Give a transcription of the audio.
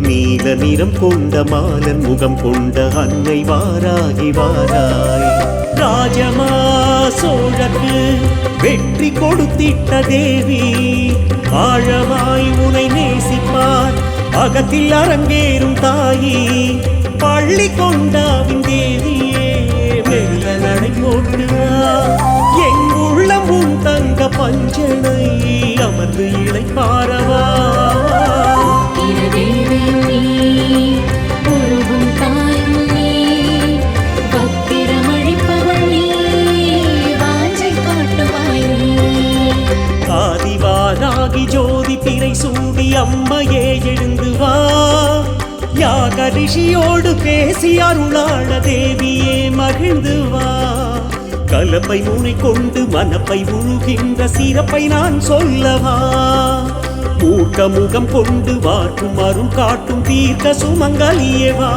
நீல நிறம் கொண்ட மாலன் முகம் கொண்ட அன்னை வாராகி வாராய். ராஜமா சோழக்கு வெற்றி கொடுத்திட்ட தேவி, ஆழமாய் உனை நேசிப்பார் அகத்தில் அரங்கேறும் தாயி. பள்ளி கொண்டாவின் தேவியே வெள்ள நடை போட்டுவார், எங்குள்ளம் உன் தங்க பஞ்சனை அமர்ந்து இலை பாரவா. ஆதிவாராகி ஜோதி பிறை சூடி அம்மையே எழுந்து வா. யாக ரிஷியோடு பேசி அருளாள தேவியே மகிழ்ந்து வா. கலப்பை முனை கொண்டு மனப்பை உழுகின்ற சிறப்பை நான் சொல்லவா. மூர்க்க முகம் கொண்டு வாட்டும் அருள் காட்டும் தீர்க்க சுமங்கலியே வா.